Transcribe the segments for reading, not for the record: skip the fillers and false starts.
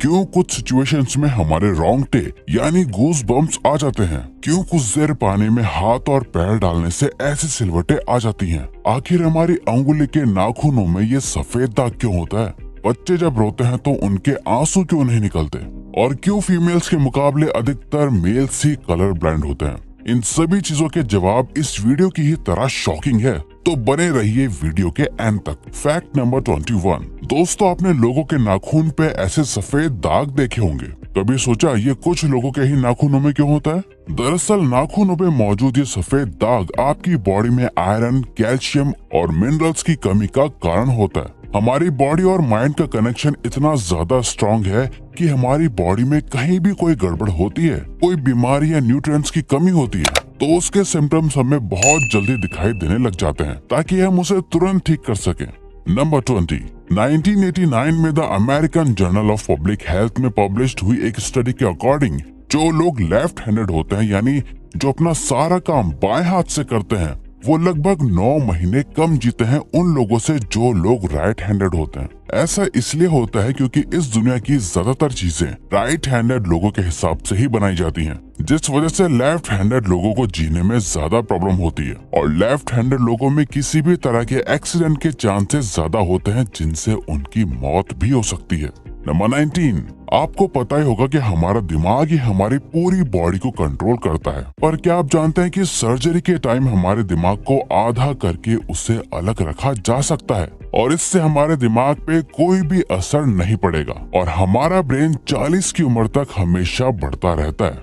क्यों कुछ सिचुएशंस में हमारे रोंगटे यानी गूज बम्प्स आ जाते हैं, क्यों कुछ देर पानी में हाथ और पैर डालने से ऐसी सिलवटें आ जाती हैं, आखिर हमारी अंगुली के नाखूनों में ये सफेद दाग क्यों होता है, बच्चे जब रोते हैं तो उनके आंसू क्यों नहीं निकलते, और क्यों फीमेल्स के मुकाबले अधिकतर मेल्स ही कलर ब्लाइंड होते हैं। इन सभी चीजों के जवाब इस वीडियो की ही तरह शॉकिंग है, तो बने रहिए वीडियो के एंड तक। Fact number 21। दोस्तों, आपने लोगों के नाखून पे ऐसे सफेद दाग देखे होंगे। कभी सोचा ये कुछ लोगों के ही नाखूनों में क्यों होता है? दरअसल नाखूनों पे मौजूद ये सफेद दाग आपकी बॉडी में आयरन, कैल्शियम और मिनरल्स की कमी का कारण होता है। हमारी बॉडी और माइंड का कनेक्शन इतना ज्यादा स्ट्रॉन्ग है कि हमारी बॉडी में कहीं भी कोई गड़बड़ होती है, कोई बीमारी या न्यूट्रिएंट्स की कमी होती है, तो उसके सिम्टम्स हमें बहुत जल्दी दिखाई देने लग जाते हैं, ताकि हम उसे तुरंत ठीक कर सकें। नंबर 20। 1989 में the American journal of public health में पब्लिश्ड हुई एक स्टडी के अकॉर्डिंग जो लोग लेफ्ट हैंडेड होते हैं, यानी जो अपना सारा काम बाएं हाथ से करते हैं, वो लगभग 9 महीने कम जीते हैं उन लोगों से जो लोग राइट हैंडेड होते हैं। ऐसा इसलिए होता है क्योंकि इस दुनिया की ज्यादातर चीजें राइट हैंडेड लोगों के हिसाब से ही बनाई जाती हैं, जिस वजह से लेफ्ट हैंडेड लोगों को जीने में ज्यादा प्रॉब्लम होती है, और लेफ्ट हैंडेड लोगों में किसी भी तरह के एक्सीडेंट के चांसेस ज्यादा होते हैं, जिनसे उनकी मौत भी हो सकती है। नंबर 19। आपको पता ही होगा कि हमारा दिमाग ही हमारी पूरी बॉडी को कंट्रोल करता है, पर क्या आप जानते हैं कि सर्जरी के टाइम हमारे दिमाग को आधा करके उसे अलग रखा जा सकता है, और इससे हमारे दिमाग पे कोई भी असर नहीं पड़ेगा, और हमारा ब्रेन 40 की उम्र तक हमेशा बढ़ता रहता है।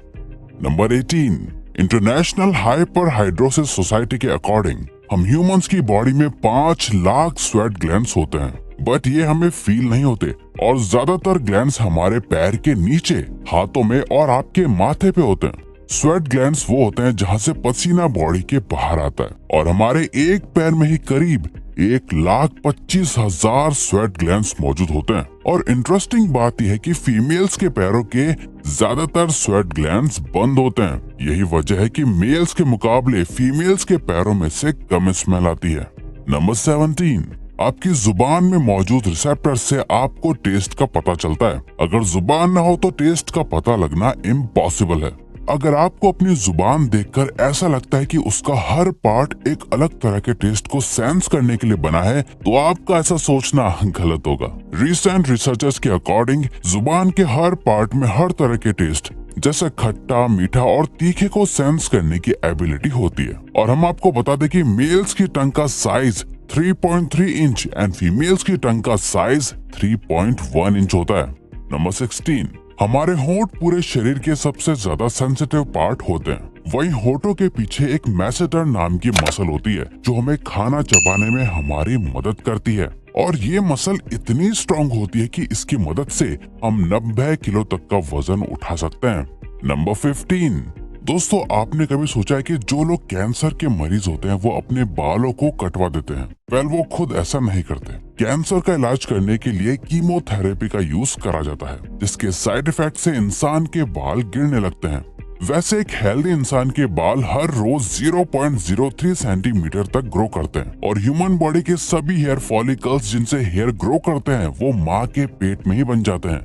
नंबर 18। इंटरनेशनल हाइपरहाइड्रोसिस सोसाइटी के अकॉर्डिंग हम ह्यूमंस की बॉडी में 5 लाख स्वेट ग्लैंड्स होते हैं, बट ये हमें फील नहीं होते, और ज्यादातर ग्लैंड्स हमारे पैर के नीचे, हाथों में और आपके माथे पे होते हैं। स्वेट ग्लैंड्स वो होते हैं जहाँ से पसीना बॉडी के बाहर आता है, और हमारे एक पैर में ही करीब 1,25,000 स्वेट ग्लैंड्स मौजूद होते हैं। और इंटरेस्टिंग बात यह है कि फीमेल्स के पैरों के ज्यादातर स्वेट ग्लैंड्स बंद होते हैं। यही वजह है कि मेल्स के मुकाबले फीमेल्स के पैरों में से कम स्मेल आती है। नंबर 17। आपकी जुबान में मौजूद रिसेप्टर से आपको टेस्ट का पता चलता है। अगर जुबान ना हो तो टेस्ट का पता लगना इम्पॉसिबल है। अगर आपको अपनी जुबान देखकर ऐसा लगता है कि उसका हर पार्ट एक अलग तरह के टेस्ट को सेंस करने के लिए बना है, तो आपका ऐसा सोचना गलत होगा। रिसेंट रिसर्चर्स के अकॉर्डिंग जुबान के हर पार्ट में हर तरह के टेस्ट जैसे खट्टा, मीठा और तीखे को सेंस करने की एबिलिटी होती है। और हम आपको बता दें कि मेल्स की टंग का साइज 3.3 इंच एंड फीमेल्स की टंग का साइज 3.1 इंच होता है। नंबर 16। हमारे होंठ पूरे शरीर के सबसे ज्यादा सेंसिटिव पार्ट होते हैं। वहीं होठों के पीछे एक मैसेटर नाम की मसल होती है जो हमें खाना चबाने में हमारी मदद करती है, और ये मसल इतनी स्ट्रॉन्ग होती है कि इसकी मदद से हम 90 किलो तक का वजन उठा सकते हैं। नंबर 15। दोस्तों, आपने कभी सोचा है कि जो लोग कैंसर के मरीज होते हैं वो अपने बालों को कटवा देते हैं? वेल, वो खुद ऐसा नहीं करते। कैंसर का इलाज करने के लिए कीमोथेरेपी का यूज करा जाता है, जिसके साइड इफेक्ट से इंसान के बाल गिरने लगते हैं। वैसे एक हेल्दी इंसान के बाल हर रोज 0.03 सेंटीमीटर तक ग्रो करते हैं, और ह्यूमन बॉडी के सभी हेयर फॉलिकल्स जिनसे हेयर ग्रो करते हैं वो माँ के पेट में ही बन जाते हैं।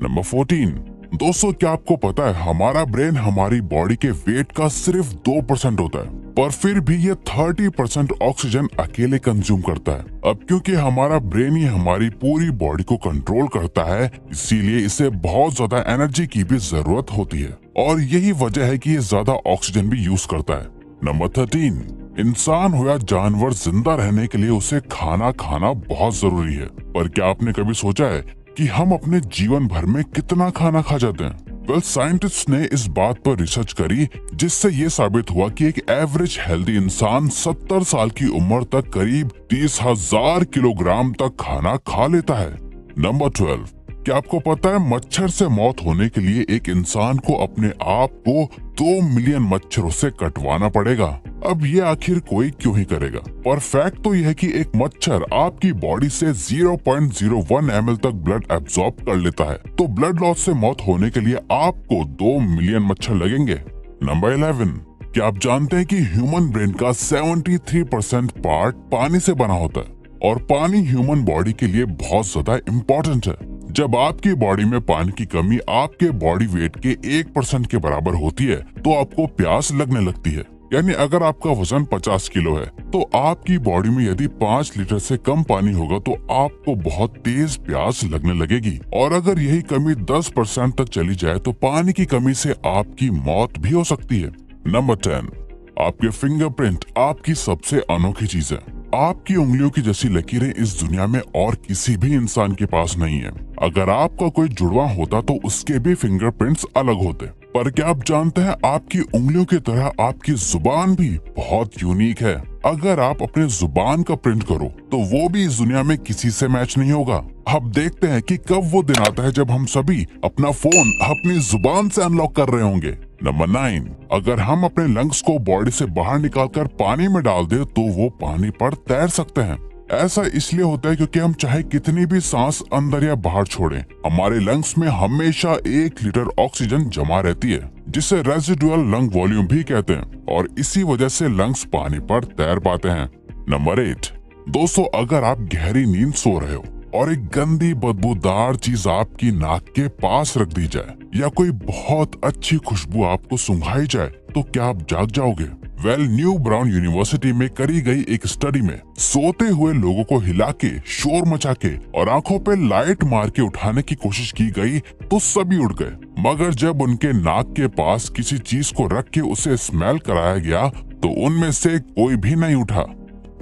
नंबर 14। दोस्तों, क्या आपको पता है हमारा ब्रेन हमारी बॉडी के वेट का सिर्फ 2% होता है, पर फिर भी ये 30% ऑक्सीजन अकेले कंज्यूम करता है। अब क्योंकि हमारा ब्रेन ही हमारी पूरी बॉडी को कंट्रोल करता है, इसीलिए इसे बहुत ज्यादा एनर्जी की भी जरूरत होती है, और यही वजह है कि ये ज्यादा ऑक्सीजन भी यूज करता है। नंबर 13। इंसान हो या जानवर, जिंदा रहने के लिए उसे खाना खाना बहुत जरूरी है, पर क्या आपने कभी सोचा है कि हम अपने जीवन भर में कितना खाना खा जाते हैं? वेल, साइंटिस्ट ने इस बात पर रिसर्च करी, जिससे ये साबित हुआ कि एक एवरेज हेल्दी इंसान 70 साल की उम्र तक करीब 30,000 किलोग्राम तक खाना खा लेता है। नंबर 12। क्या आपको पता है मच्छर से मौत होने के लिए एक इंसान को अपने आप को 2 मिलियन मच्छरों से कटवाना पड़ेगा? अब ये आखिर कोई क्यों ही करेगा? पर फैक्ट तो यह है कि एक मच्छर आपकी बॉडी से 0.01 ml तक ब्लड एब्सॉर्ब कर लेता है, तो ब्लड लॉस से मौत होने के लिए आपको 2 मिलियन मच्छर लगेंगे। नंबर 11। क्या आप जानते हैं कि ह्यूमन ब्रेन का 73% पार्ट पानी से बना होता है, और पानी ह्यूमन बॉडी के लिए बहुत ज्यादा इम्पोर्टेंट है। जब आपकी बॉडी में पानी की कमी आपके बॉडी वेट के 1% के बराबर होती है तो आपको प्यास लगने लगती है। यानी अगर आपका वजन 50 किलो है तो आपकी बॉडी में यदि 5 लीटर से कम पानी होगा तो आपको बहुत तेज प्यास लगने लगेगी। और अगर यही कमी 10% तक चली जाए तो पानी की कमी से आपकी मौत भी हो सकती है। नंबर 10, आपके फिंगरप्रिंट आपकी सबसे अनोखी चीज है। आपकी उंगलियों की जैसी लकीरें इस दुनिया में और किसी भी इंसान के पास नहीं है। अगर आपका कोई जुड़वा होता तो उसके भी फिंगरप्रिंट्स अलग होते। पर क्या आप जानते हैं आपकी उंगलियों की तरह आपकी जुबान भी बहुत यूनिक है। अगर आप अपने जुबान का प्रिंट करो तो वो भी इस दुनिया में किसी से मैच नहीं होगा। अब देखते हैं कि कब वो दिन आता है जब हम सभी अपना फोन अपनी जुबान से अनलॉक कर रहे होंगे। नंबर 9, अगर हम अपने लंग्स को बॉडी से बाहर निकालकर पानी में डाल दे तो वो पानी पर तैर सकते हैं। ऐसा इसलिए होता है क्योंकि हम चाहे कितनी भी सांस अंदर या बाहर छोड़ें, हमारे लंग्स में हमेशा 1 लीटर ऑक्सीजन जमा रहती है, जिसे रेजिडुअल लंग वॉल्यूम भी कहते हैं, और इसी वजह से लंग्स पानी पर तैर पाते हैं। नंबर 8, दोस्तों अगर आप गहरी नींद सो रहे हो और एक गंदी बदबूदार चीज आपकी नाक के पास रख दी जाए या कोई बहुत अच्छी खुशबू आपको सुंघाई जाए तो क्या आप जाग जाओगे? न्यू ब्राउन यूनिवर्सिटी में करी गई एक स्टडी में सोते हुए लोगों को हिला के, शोर मचा के और आंखों पे लाइट मार के उठाने की कोशिश की गई तो सभी उठ गए, मगर जब उनके नाक के पास किसी चीज को रख के उसे स्मेल कराया गया तो उनमें से कोई भी नहीं उठा।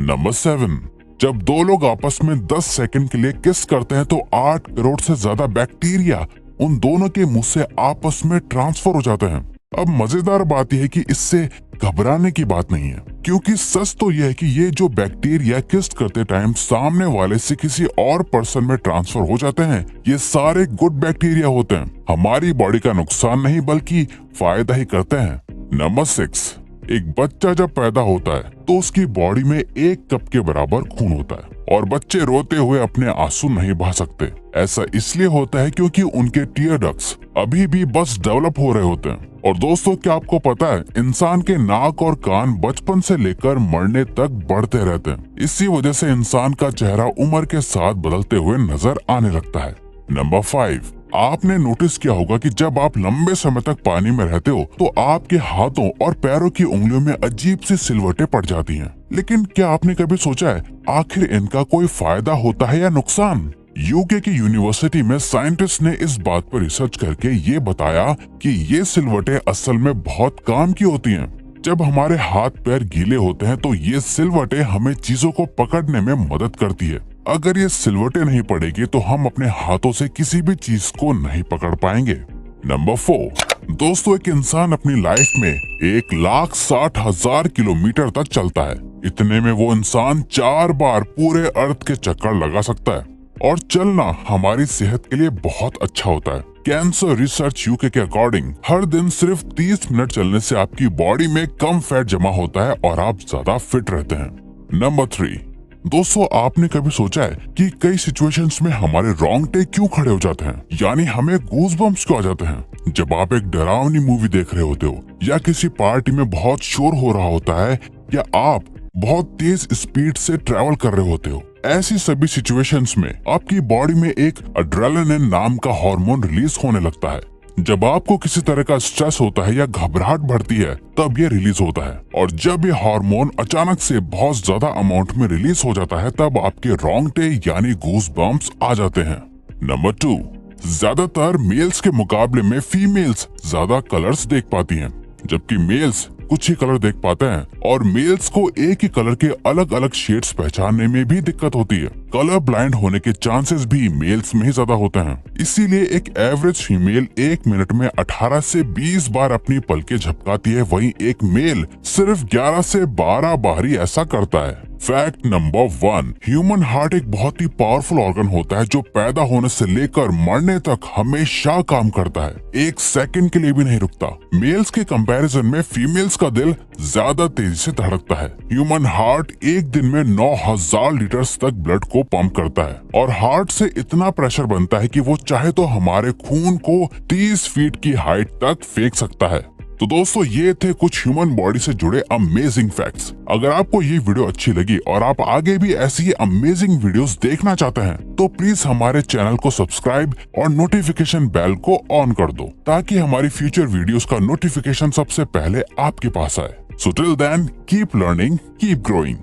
नंबर 7, जब दो लोग आपस में 10 सेकंड के लिए किस करते हैं तो 8 करोड़ से ज्यादा बैक्टीरिया उन दोनों के मुंह से आपस में ट्रांसफर हो जाते हैं। अब मजेदार बात यह है कि इससे घबराने की बात नहीं है, क्योंकि सच तो यह है कि ये जो बैक्टीरिया किस करते टाइम सामने वाले से किसी और पर्सन में ट्रांसफर हो जाते हैं, ये सारे गुड बैक्टीरिया होते हैं, हमारी बॉडी का नुकसान नहीं बल्कि फायदा ही करते हैं। नंबर 6, एक बच्चा जब पैदा होता है तो उसकी बॉडी में 1 कप के बराबर खून होता है और बच्चे रोते हुए अपने आंसू नहीं बहा सकते। ऐसा इसलिए होता है क्योंकि उनके टीयर डक्ट्स अभी भी बस डेवलप हो रहे होते हैं। और दोस्तों क्या आपको पता है इंसान के नाक और कान बचपन से लेकर मरने तक बढ़ते रहते हैं। इसी वजह से इंसान का चेहरा उम्र के साथ बदलते हुए नजर आने लगता है। नंबर 5, आपने नोटिस किया होगा कि जब आप लंबे समय तक पानी में रहते हो तो आपके हाथों और पैरों की उंगलियों में अजीब सी सिलवटें पड़ जाती हैं। लेकिन क्या आपने कभी सोचा है आखिर इनका कोई फायदा होता है या नुकसान? यूके की यूनिवर्सिटी में साइंटिस्ट ने इस बात पर रिसर्च करके ये बताया कि ये सिलवटें असल में बहुत काम की होती हैं। जब हमारे हाथ पैर गीले होते हैं तो ये सिलवटें हमें चीजों को पकड़ने में मदद करती है। अगर ये सिलवटें नहीं पड़ेगी तो हम अपने हाथों से किसी भी चीज को नहीं पकड़ पाएंगे। नंबर 4, दोस्तों एक इंसान अपनी लाइफ में 1,60,000 किलोमीटर तक चलता है। इतने में वो इंसान 4 बार पूरे अर्थ के चक्कर लगा सकता है। और चलना हमारी सेहत के लिए बहुत अच्छा होता है। कैंसर रिसर्च यूके के अकॉर्डिंग हर दिन सिर्फ 30 मिनट चलने से आपकी बॉडी में कम फैट जमा होता है और आप ज्यादा फिट रहते हैं। नंबर 3, दोस्तों आपने कभी सोचा है कि कई सिचुएशंस में हमारे रोंगटे क्यों खड़े हो जाते हैं, यानी हमें गूज़बम्प्स क्यों आ जाते हैं जब आप एक डरावनी मूवी देख रहे होते हो या किसी पार्टी में बहुत शोर हो रहा होता है या आप बहुत तेज स्पीड से ट्रैवल कर रहे होते हो। ऐसी सभी सिचुएशंस में आपकी बॉडी में एक एड्रेनालिन नाम का हार्मोन रिलीज होने लगता है। जब आपको किसी तरह का स्ट्रेस होता है या घबराहट बढ़ती है तब ये रिलीज होता है, और जब ये हार्मोन अचानक से बहुत ज्यादा अमाउंट में रिलीज हो जाता है तब आपके रोंगटे यानी गूज़बम्प्स आ जाते हैं। नंबर 2, ज्यादातर मेल्स के मुकाबले में फीमेल्स ज्यादा कलर्स देख पाती हैं, जबकि मेल्स कुछ ही कलर देख पाते हैं, और मेल्स को एक ही कलर के अलग अलग शेड्स पहचानने में भी दिक्कत होती है। कलर ब्लाइंड होने के चांसेस भी मेल्स में ही ज्यादा होते हैं। इसीलिए एक एवरेज फीमेल 1 मिनट में 18 से 20 बार अपनी पलकें झपकाती है, वहीं एक मेल सिर्फ 11 से 12 बार ही ऐसा करता है। फैक्ट नंबर 1, ह्यूमन हार्ट एक बहुत ही पावरफुल ऑर्गन होता है जो पैदा होने से लेकर मरने तक हमेशा काम करता है, 1 सेकंड के लिए भी नहीं रुकता। मेल्स के कंपैरिजन में फीमेल्स का दिल ज्यादा तेजी से धड़कता है। ह्यूमन हार्ट एक दिन में 9,000 लीटर तक ब्लड को पंप करता है, और हार्ट से इतना प्रेशर बनता है कि वो चाहे तो हमारे खून को 30 फीट की हाइट तक फेंक सकता है। तो दोस्तों ये थे कुछ ह्यूमन बॉडी से जुड़े अमेजिंग फैक्ट्स। अगर आपको ये वीडियो अच्छी लगी और आप आगे भी ऐसी ही अमेजिंग वीडियोस देखना चाहते हैं तो प्लीज हमारे चैनल को सब्सक्राइब और नोटिफिकेशन बेल को ऑन कर दो ताकि हमारी फ्यूचर वीडियोस का नोटिफिकेशन सबसे पहले आपके पास आए। So till then keep learning, keep growing.